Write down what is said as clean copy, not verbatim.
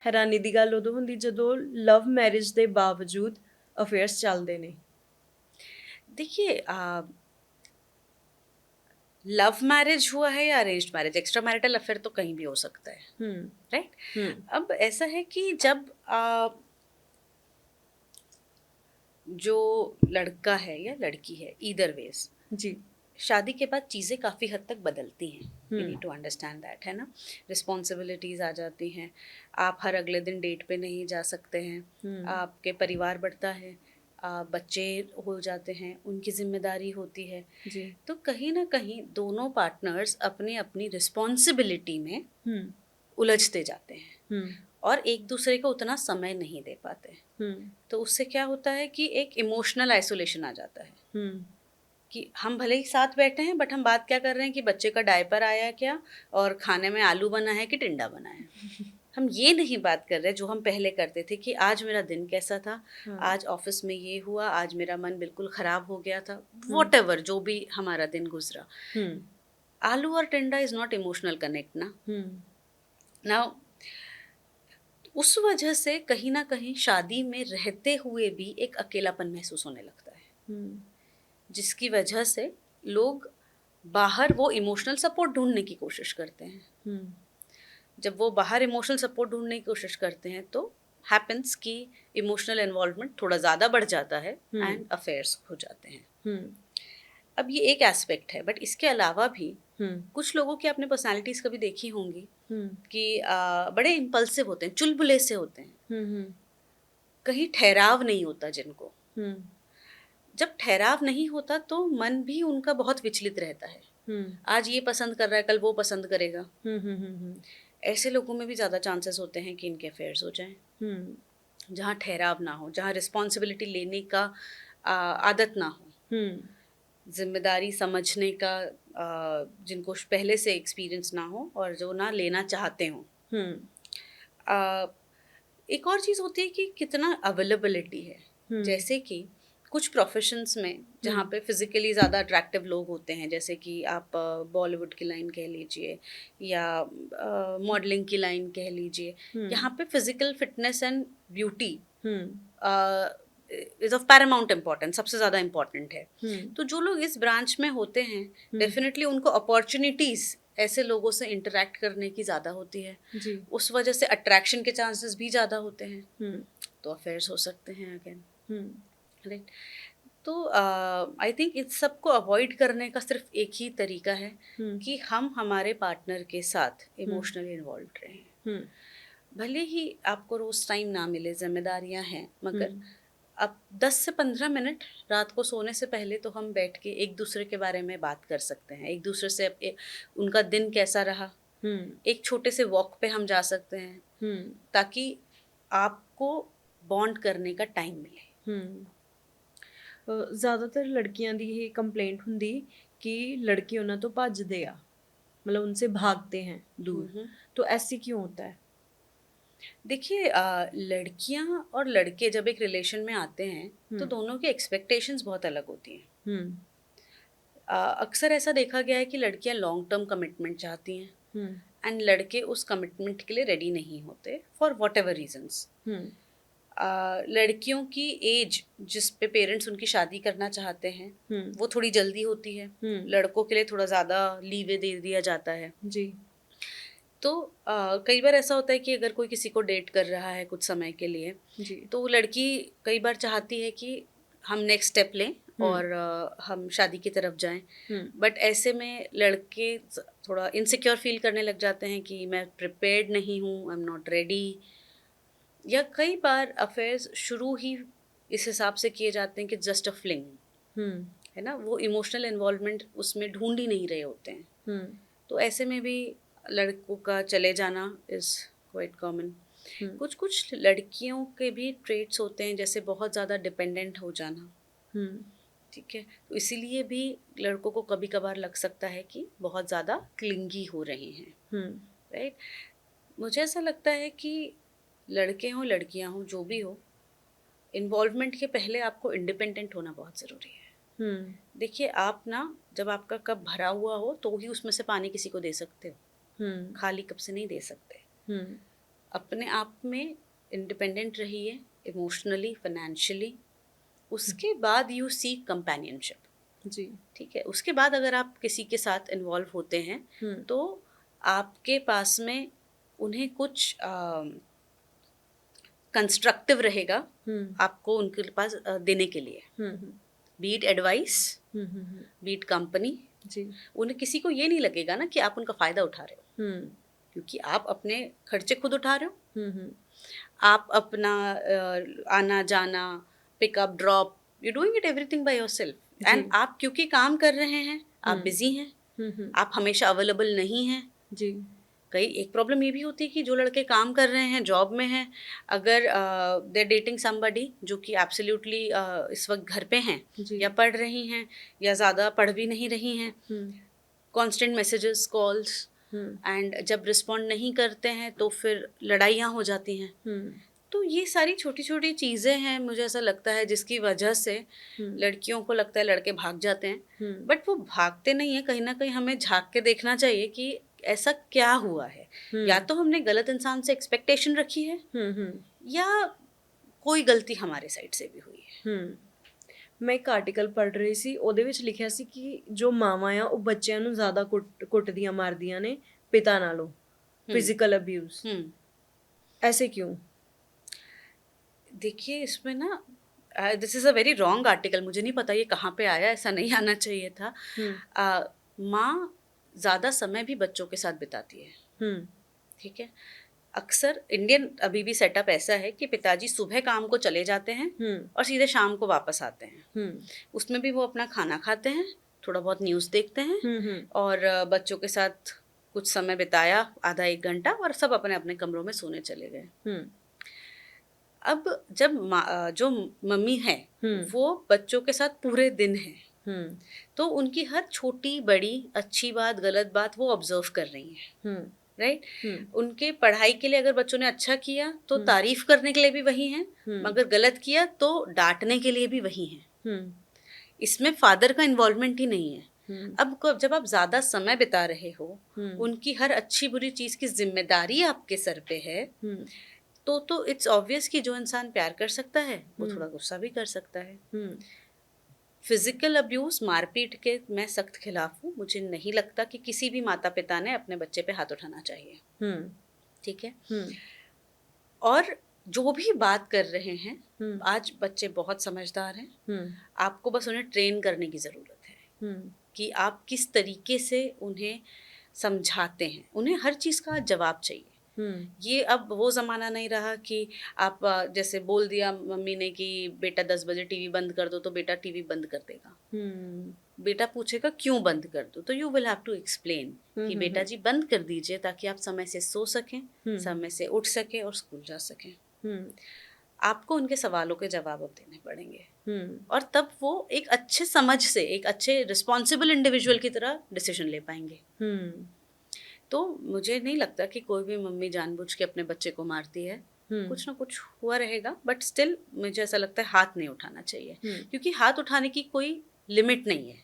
ਹੈਰਾਨੀ ਦੀ ਗੱਲ ਉਦੋਂ ਹੁੰਦੀ ਜਦੋਂ ਲਵ ਮੈਰਿਜ ਦੇ ਬਾਵਜੂਦ ਅਫੇਅਰਸ ਚੱਲਦੇ ਨੇ। देखिए लव मैरिज हुआ है या arranged marriage, extra marital affair तो कहीं भी हो सकता है, हुँ, राइट? हुँ, अब ऐसा है कि जब जो लड़का है या लड़की है, ईदर वेज जी। शादी के बाद चीज़ें काफ़ी हद तक बदलती हैं। Hmm, you need to understand that, है ना? रिस्पॉन्सिबिलिटीज़ आ जाती हैं। आप हर अगले दिन डेट पे नहीं जा सकते हैं। हुँ, आपके परिवार बढ़ता है, बच्चे हो जाते हैं, उनकी जिम्मेदारी होती है। जी। तो कहीं ना कहीं दोनों पार्टनर्स अपनी अपनी रिस्पॉन्सिबिलिटी में हुँ, उलझते जाते हैं हुँ, और एक दूसरे को उतना समय नहीं दे पाते। हुँ, तो उससे क्या होता है कि एक इमोशनल आइसोलेशन आ जाता है हुँ, कि हम भले ही साथ बैठे हैं बट हम बात क्या कर रहे हैं कि बच्चे का डायपर आया क्या और खाने में आलू बना है कि टिंडा बना है। हम ये नहीं बात कर रहे जो हम पहले करते थे कि आज मेरा दिन कैसा था, हाँ, आज ऑफिस में ये हुआ, आज मेरा मन बिल्कुल खराब हो गया था, हुँ, वॉटेवर जो भी हमारा दिन गुजरा। हुँ, आलू और टिंडा इज नॉट इमोशनल कनेक्ट ना। हुँ, नाउ उस वजह से कहीं ना कहीं शादी में रहते हुए भी एक अकेलापन महसूस होने लगता है, हुँ, जिसकी वजह से लोग बाहर वो इमोशनल सपोर्ट ढूँढने की कोशिश करते हैं। हुँ, जब वो बाहर इमोशनल सपोर्ट ढूँढने की कोशिश करते हैं तो हैपेंस कि इमोशनल इन्वॉल्वमेंट थोड़ा ज़्यादा बढ़ जाता है हुँ, एंड अफेयर्स हो जाते हैं। हुँ, अब ये एक एस्पेक्ट है बट इसके अलावा भी हुँ, कुछ लोगों की आपने पर्सनैलिटीज़ कभी देखी होंगी हुँ, कि बड़े इम्पल्सिव होते हैं, चुलबुले से होते हैं, हुँ, हुँ, कहीं ठहराव नहीं होता जिनको। हुँ, जब ठहराव नहीं होता तो मन भी उनका बहुत विचलित रहता है। हुँ, आज ये पसंद कर रहा है, कल वो पसंद करेगा। हुँ, हुँ, हुँ, हुँ, ऐसे लोगों में भी ज़्यादा चांसेस होते हैं कि इनके अफेयर्स हो जाएँ। हुँ, जहाँ ठहराव ना हो, जहाँ रिस्पॉन्सिबिलिटी लेने का आदत ना हो, हुँ, ज़िम्मेदारी समझने का जिनको पहले से एक्सपीरियंस ना हो और जो ना लेना चाहते हों। हुँ, अ, एक और चीज़ होती है कि कितना अवेलेबिलिटी है। हुँ, जैसे कि कुछ प्रोफ़ेशंस में हुँ, जहाँ पे फ़िज़िकली ज़्यादा अट्रैक्टिव लोग होते हैं, जैसे कि आप बॉलीवुड की लाइन कह लीजिए या मॉडलिंग की लाइन कह लीजिए। हुँ, यहाँ पे physical fitness and beauty hmm, is of Paramount importance, सबसे ज़्यादा इम्पोर्टेंट है। हुँ, तो जो लोग इस ब्रांच में होते हैं, हुँ, डेफ़िनिटली उनको अपॉर्च्युनिटीज़ ऐसे लोगों से इंटरैक्ट करने की ज़्यादा होती है। जी, उस वजह से अट्रैक्शन के चांसेस भी ज़्यादा होते हैं, हुँ, तो अफेयर्स हो सकते हैं अगेन, हुँ, राइट? तो आई थिंक इस सबको अवॉइड करने का सिर्फ एक ही तरीका है हुँ, कि हम हमारे पार्टनर के साथ हुँ, इमोशनली इन्वॉल्व रहें। हुँ, भले ही आपको रोज़ टाइम ना मिले, ज़िम्मेदारियाँ हैं, हुँ, मगर अब 10 से 15 मिनट रात को सोने से पहले तो हम बैठ के एक दूसरे के बारे में बात कर सकते हैं। एक दूसरे से उनका दिन कैसा रहा, हुँ, एक छोटे से वॉक पे हम जा सकते हैं, हुँ, ताकि आपको बॉन्ड करने का टाइम मिले। हुँ। ਜ਼ਿਆਦਾਤਰ ਲੜਕੀਆਂ ਦੀ ਇਹ ਕੰਪਲੇਂਟ ਹੁੰਦੀ कि लड़के उन्हें तो भजते आ मतलब उनसे भागते हैं दूर हुँ, हुँ। तो ऐसे क्यों होता है? देखिए लड़कियाँ और लड़के जब एक रिलेशन में आते हैं, हुँ, तो दोनों की एक्सपेक्टेशंस बहुत अलग होती हैं। हुँ, अक्सर ऐसा देखा गया है कि लड़कियाँ लॉन्ग टर्म कमिटमेंट चाहती हैं हुँ, एंड लड़के उस कमिटमेंट के लिए रेडी नहीं होते फॉर व्हाटएवर रीजंस। हुँ, लड़कियों की एज जिस पे पेरेंट्स उनकी शादी करना चाहते हैं, हुँ, वो थोड़ी जल्दी होती है। हुँ, लड़कों के लिए थोड़ा ज़्यादा लीवे दे दिया जाता है। जी, तो कई बार ऐसा होता है कि अगर कोई किसी को डेट कर रहा है कुछ समय के लिए, जी, तो लड़की कई बार चाहती है कि हम नेक्स्ट स्टेप लें हुँ, और हम शादी की तरफ जाएँ। हुँ, बट ऐसे में लड़के थोड़ा इनसिक्योर फील करने लग जाते हैं कि मैं प्रिपेयर्ड नहीं हूँ, आई एम नॉट रेडी। या कई बार अफेयर्स शुरू ही इस हिसाब से किए जाते हैं कि जस्ट अ फ्लिंग, हुँ, है ना? वो इमोशनल इन्वॉल्वमेंट उसमें ढूंढ ही नहीं रहे होते हैं। हुँ, तो ऐसे में भी लड़कों का चले जाना इज़ क्वाइट कॉमन। हुँ, कुछ कुछ लड़कियों के भी ट्रेट्स होते हैं, जैसे बहुत ज़्यादा डिपेंडेंट हो जाना, हुँ, ठीक है? तो इसीलिए भी लड़कों को कभी-कभार लग सकता है कि बहुत ज़्यादा क्लिंगी हो रहे हैं, हुँ, राइट? मुझे ऐसा लगता है कि लड़के हों, लड़कियाँ हों, जो भी हो, इन्वॉल्वमेंट के पहले आपको इंडिपेंडेंट होना बहुत ज़रूरी है। हुँ, देखिए, आप ना जब आपका कप भरा हुआ हो, तो ही उसमें से पानी किसी को दे सकते हो, हुँ, खाली कप से नहीं दे सकते। हुँ, अपने आप में इंडिपेंडेंट रहिए, इमोशनली, फाइनेंशियली। उसके बाद यू सीक कंपेनियनशिप। जी। ठीक है, उसके बाद अगर आप किसी के साथ इन्वॉल्व होते हैं तो आपके पास में उन्हें कुछ कंस्ट्रक्टिव रहेगा आपको उनके पास देने के लिए, बीट एडवाइस, बीट कंपनी। जी। उन्हें किसी को ये नहीं लगेगा ना कि आप उनका फ़ायदा उठा रहे हो, क्योंकि आप अपने खर्चे खुद उठा रहे हो। आप अपना आना जाना, pickup drop, you doing it everything by yourself. And आप क्योंकि काम कर रहे हैं, आप बिजी हैं, आप हमेशा अवेलेबल नहीं हैं। जी। कई एक प्रॉब्लम ये भी होती है कि जो लड़के काम कर रहे हैं, जॉब में हैं, अगर दे डेटिंग समबडी जो कि एब्सोल्युटली इस वक्त घर पे हैं जी। या पढ़ रही हैं या ज़्यादा पढ़ भी नहीं रही हैं, कॉन्स्टेंट मैसेजेस, कॉल्स, एंड जब रिस्पॉन्ड नहीं करते हैं तो फिर लड़ाइयाँ हो जाती हैं। तो ये सारी छोटी छोटी चीज़ें हैं, मुझे ऐसा लगता है, जिसकी वजह से लड़कियों को लगता है लड़के भाग जाते हैं, बट वो भागते नहीं है। कहीं ना कहीं हमें झांक के देखना चाहिए कि ऐसा क्या हुआ है। या तो हमने गलत इंसान से एक्सपेक्टेशन रखी है या कोई गलती हमारे साइड से भी हुई है। ਮੈਂ ਇੱਕ ਆਰਟੀਕਲ ਪੜ੍ਹ ਰਹੀ ਸੀ, ਉਹਦੇ ਵਿੱਚ ਲਿਖਿਆ ਸੀ ਕਿ ਜੋ ਮਾਵਾਂ ਆ ਉਹ ਬੱਚਿਆਂ ਨੂੰ ਜ਼ਿਆਦਾ ਕੁੱਟਦੀਆਂ ਮਾਰਦੀਆਂ ਨੇ ਪਿਤਾ ਨਾਲੋਂ, ਫਿਜ਼ੀਕਲ ਅਬਿਊਜ਼। ऐसे क्यों? देखिए इसमें ना, this is a very wrong article, मुझे नहीं पता ये कहाँ पे आया, ऐसा नहीं आना चाहिए था। माँ ज़्यादा समय भी बच्चों के साथ बिताती है। ठीक है, अक्सर इंडियन अभी भी सेटअप ऐसा है कि पिताजी सुबह काम को चले जाते हैं और सीधे शाम को वापस आते हैं। उसमें भी वो अपना खाना खाते हैं, थोड़ा बहुत न्यूज़ देखते हैं और बच्चों के साथ कुछ समय बिताया, आधा एक घंटा, और सब अपने अपने कमरों में सोने चले गए। अब जब जो मम्मी है वो बच्चों के साथ पूरे दिन है, तो उनकी हर छोटी बड़ी अच्छी बात गलत बात वो ऑब्जर्व कर रही हैं, राइट। उनके पढ़ाई के लिए अगर बच्चों ने अच्छा किया तो तारीफ करने के लिए भी वही हैं, मगर गलत किया तो डांटने के लिए भी वही हैं। इसमें फादर का इन्वॉल्वमेंट ही नहीं है। अब जब आप ज्यादा समय बिता रहे हो, उनकी हर अच्छी बुरी चीज की जिम्मेदारी आपके सर पे है, तो इट्स ऑब्वियस कि जो इंसान प्यार कर सकता है वो थोड़ा गुस्सा भी कर सकता है। फिजिकल अब्यूज, मारपीट के मैं सख्त खिलाफ हूँ। मुझे नहीं लगता कि किसी भी माता पिता ने अपने बच्चे पे हाथ उठाना चाहिए। ठीक है, और जो भी बात कर रहे हैं, आज बच्चे बहुत समझदार हैं, आपको बस उन्हें ट्रेन करने की ज़रूरत है कि आप किस तरीके से उन्हें समझाते हैं। उन्हें हर चीज़ का जवाब चाहिए। ये अब वो ज़माना नहीं रहा कि आप जैसे बोल दिया मम्मी ने कि बेटा 10 बजे टीवी बंद कर दो, तो बेटा टीवी बंद कर देगा। बेटा पूछेगा क्यों बंद कर दो, तो you will have to explain कि बेटा जी बंद कर दीजिए ताकि आप समय से सो सकें, समय से उठ सकें और स्कूल जा सकें। आपको उनके सवालों के जवाब अब देने पड़ेंगे, और तब वो एक अच्छे समझ से, एक अच्छे रिस्पॉन्सिबल इंडिविजुअल की तरह डिसीजन ले पाएंगे। तो मुझे नहीं लगता कि कोई भी मम्मी जानबूझ के अपने बच्चे को मारती है। कुछ ना कुछ हुआ रहेगा, बट स्टिल मुझे ऐसा लगता है हाथ नहीं उठाना चाहिए, क्योंकि हाथ उठाने की कोई लिमिट नहीं है।